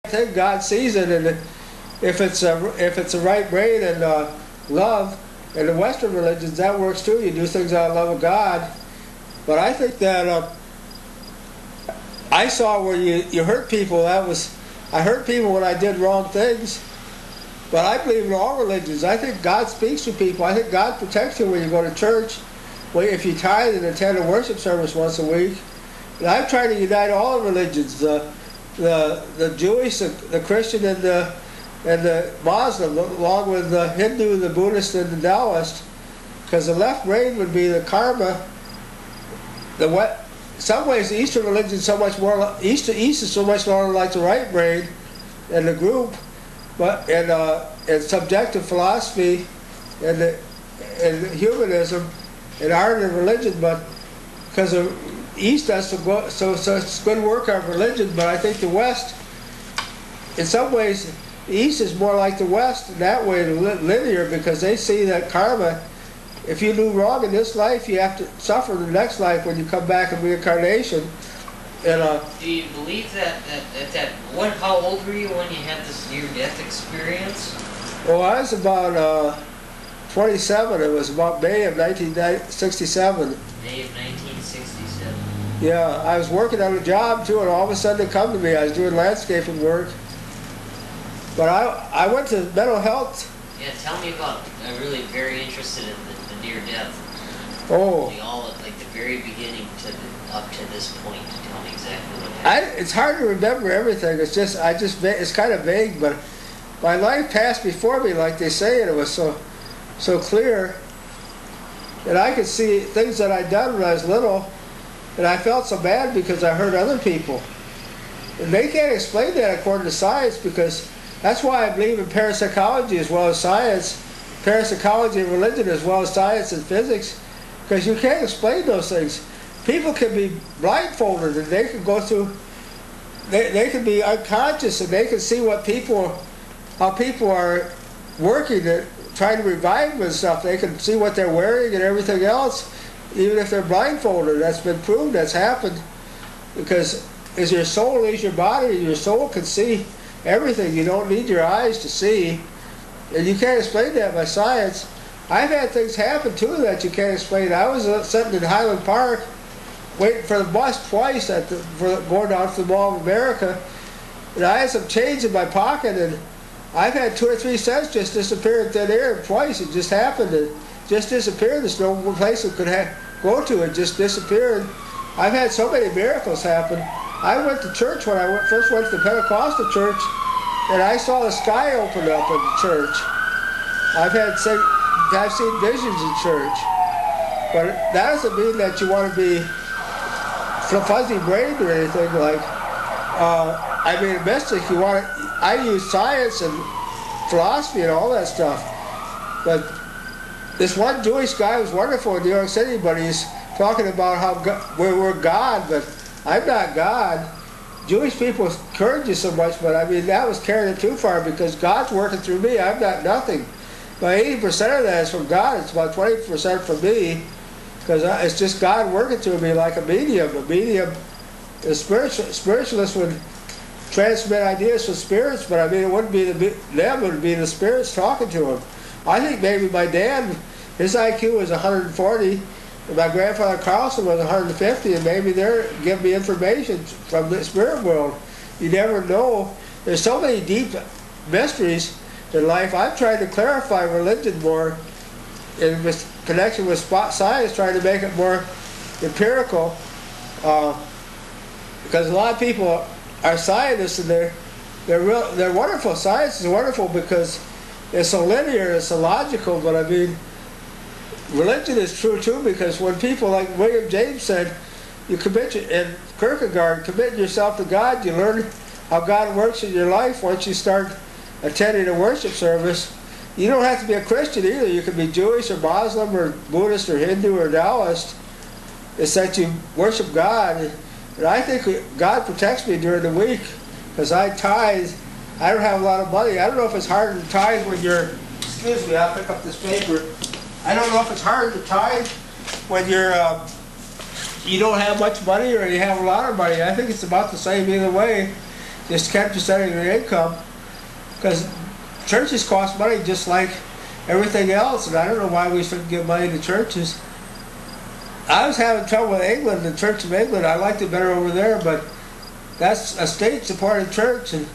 think God sees it, and if it's a right brain and love, and the Western religions, that works too. You do things out of love of God. But I think that I saw where you hurt people. I hurt people when I did wrong things. But I believe in all religions. I think God speaks to people. I think God protects you when you go to church. If you tithe and attend a worship service once a week. And I'm trying to unite all religions, the Jewish, the Christian, and the Muslim, along with the Hindu, the Buddhist, and the Taoist. Because the left brain would be the karma. In some ways, the Eastern religion is so much more. East is so much more like the right brain, and the group, and subjective philosophy, and humanism, and art and religion. But because the East does so it's good work on religion, but I think the West, in some ways, the East is more like the West in that way, linear, because they see that karma. If you do wrong in this life, you have to suffer in the next life when you come back in reincarnation. And do you believe that how old were you when you had this near-death experience? Well, I was about 27. It was about May of 1967. May of 1967. Yeah, I was working on a job too, and all of a sudden they come to me. I was doing landscaping work. But I went to mental health. Yeah, tell me about. I'm really very interested in the near death. Oh. Like the very beginning up to this point. Tell me exactly what happened. It's hard to remember everything. It's kind of vague, but my life passed before me, like they say, and it was so clear. And I could see things that I'd done when I was little, and I felt so bad because I hurt other people. And they can't explain that according to science, because that's why I believe in parapsychology as well as science, parapsychology and religion as well as science and physics, because you can't explain those things. People can be blindfolded, and they can go through, they can be unconscious, and they can see how people are working it, trying to revive them and stuff. They can see what they're wearing and everything else, even if they're blindfolded. That's been proved. That's happened. Because as your soul leaves your body, your soul can see everything. You don't need your eyes to see. And you can't explain that by science. I've had things happen too that you can't explain. I was sitting in Highland Park waiting for the bus twice for going down to the Mall of America. And I had some change in my pocket, and I've had 2 or 3 cents just disappear in thin air twice. It just happened. It just disappeared. There's no place it could go to. It just disappeared. I've had so many miracles happen. I went to church when I first went to the Pentecostal church, and I saw the sky open up in the church. I've seen visions in church. But that doesn't mean that you want to be fuzzy brained or anything like. I mean, a mystic, I use science and philosophy and all that stuff. But this one Jewish guy was wonderful in New York City, but he's talking about how we're God, but I'm not God. Jewish people encourage you so much, but I mean, that was carrying it too far, because God's working through me. I'm not nothing. But 80% of that is from God. It's about 20% from me, because it's just God working through me like a medium. A medium, a spiritualist would transmit ideas from spirits, but I mean, it wouldn't be them, it would be the spirits talking to them. I think maybe my dad, his IQ was 140, and my grandfather Carlson was 150, and maybe they're giving me information from the spirit world. You never know. There's so many deep mysteries in life. I've tried to clarify religion more in connection with science, trying to make it more empirical, because a lot of people are scientists, and they're wonderful. Science is wonderful because it's so linear, it's so logical. But I mean, religion is true too, because when people, like William James said, you and Kierkegaard, commit yourself to God, you learn how God works in your life once you start attending a worship service. You don't have to be a Christian either. You can be Jewish or Muslim or Buddhist or Hindu or Taoist. It's that you worship God. And I think God protects me during the week, because I tithe. I don't have a lot of money. I don't know if it's hard to tithe when you're, excuse me, I'll pick up this paper. I don't know if it's hard to tithe when you don't have much money or you have a lot of money. I think it's about the same either way. just 10% of your income, because churches cost money just like everything else, and I don't know why we shouldn't give money to churches. I was having trouble with England, the Church of England. I liked it better over there, but that's a state-supported church, and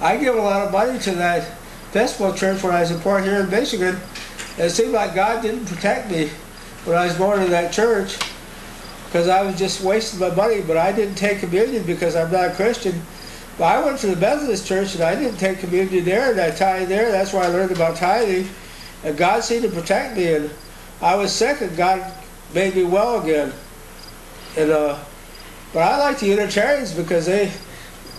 I give a lot of money to that Episcopal church when I was in Port here in Michigan. And it seemed like God didn't protect me when I was going to that church, because I was just wasting my money. But I didn't take communion because I'm not a Christian. But I went to the Methodist church, and I didn't take communion there, and I tithed there. That's where I learned about tithing. And God seemed to protect me, and I was sick, and God made me well again. And but I like the Unitarians because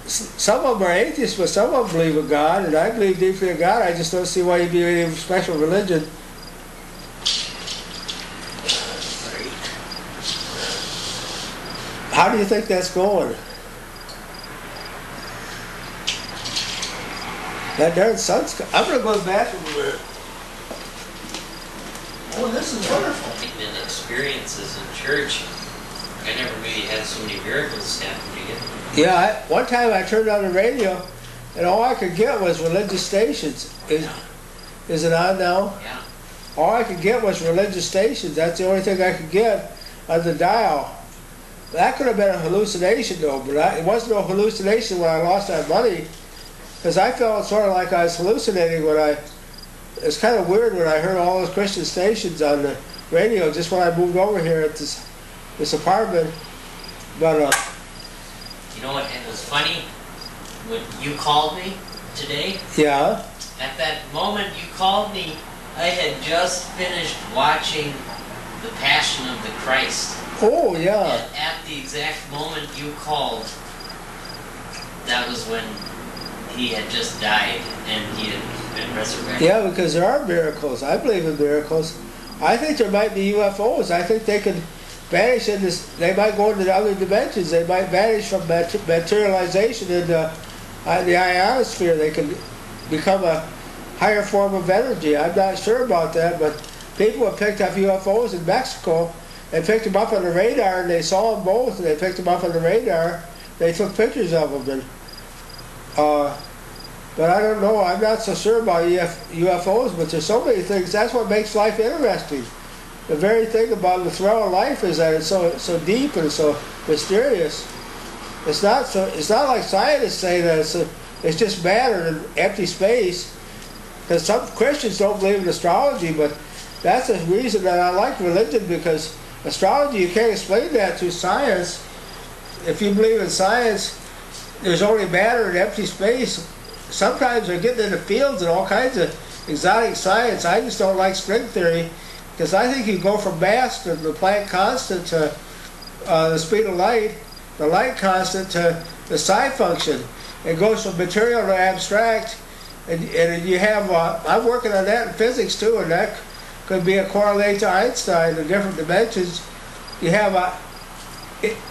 some of them are atheists, but some of them believe in God, and I believe deeply in God. I just don't see why you'd be any special religion. How do you think that's going? That darn sun's... I'm going to go to the bathroom a minute. Oh, this is wonderful. And experiences in church. I never knew you had so many miracles happen to you. Yeah, one time I turned on the radio, and all I could get was religious stations. Is it on now? Yeah. All I could get was religious stations. That's the only thing I could get on the dial. That could have been a hallucination, though, but it wasn't no hallucination when I lost that money, because I felt sort of like I was hallucinating when I... It's kind of weird when I heard all those Christian stations on the radio just when I moved over here at this apartment. But you know what? It was funny when you called me today. Yeah. At that moment you called me, I had just finished watching The Passion of the Christ. Oh yeah. And at the exact moment you called, that was when he had just died and he had been resurrected. Yeah, because there are miracles. I believe in miracles. I think there might be UFOs. I think they can vanish in this. They might go into other dimensions. They might vanish from materialization in the ionosphere. They can become a higher form of energy. I'm not sure about that, but people have picked up UFOs in Mexico and picked them up on the radar, and they saw them both, and they picked them up on the radar. They took pictures of them, and but I don't know. I'm not so sure about UFOs, but there's so many things. That's what makes life interesting. The very thing about the thrill of life is that it's so deep and so mysterious. It's not like scientists say that it's just matter and empty space. Because some Christians don't believe in astrology, but that's the reason that I like religion, because astrology, you can't explain that through science. If you believe in science, there's only matter and empty space. Sometimes they're getting into fields and all kinds of exotic science. I just don't like string theory, because I think you go from mass to the Planck constant to the speed of light, the light constant to the psi function. It goes from material to abstract, and you have, I'm working on that in physics too, and that could be a correlate to Einstein in different dimensions. You have a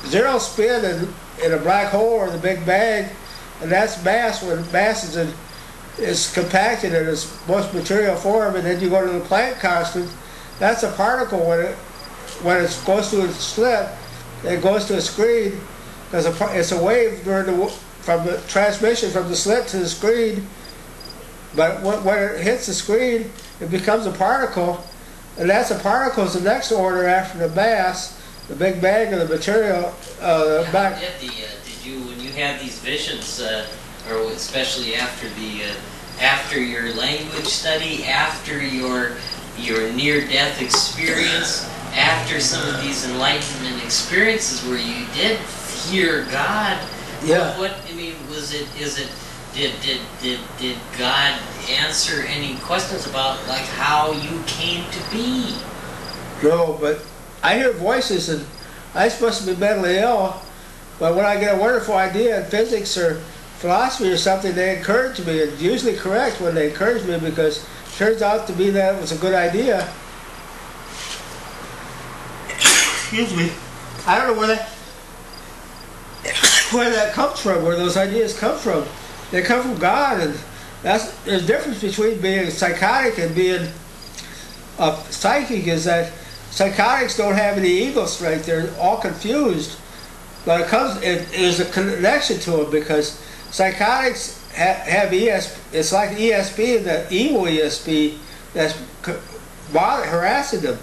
zero spin in a black hole or the Big Bang, and that's mass when mass is compacted in its most material form, and then you go to the Planck constant. That's a particle when it goes through a slit, it goes to a screen, because it's a wave from the transmission from the slit to the screen. But when it hits the screen, it becomes a particle, and that's a particle is the next order after the mass, the Big Bang of the material. Did you, when you had these visions, or especially after your language study, after your near-death experience, after some of these enlightenment experiences where you did hear God? Yeah. What I mean, did God answer any questions about like how you came to be? No, but I hear voices, and I'm supposed to be mentally ill, but when I get a wonderful idea in physics or philosophy or something, they encourage me. It's usually correct when they encourage me, because it turns out to be that it was a good idea. Excuse me. I don't know where that comes from, where those ideas come from. They come from God, and there's a difference between being psychotic and being psychic, is that psychotics don't have any ego strength. They're all confused. But there's a connection to them, because psychotics have ESP. It's like ESP, the evil ESP that's harassing them.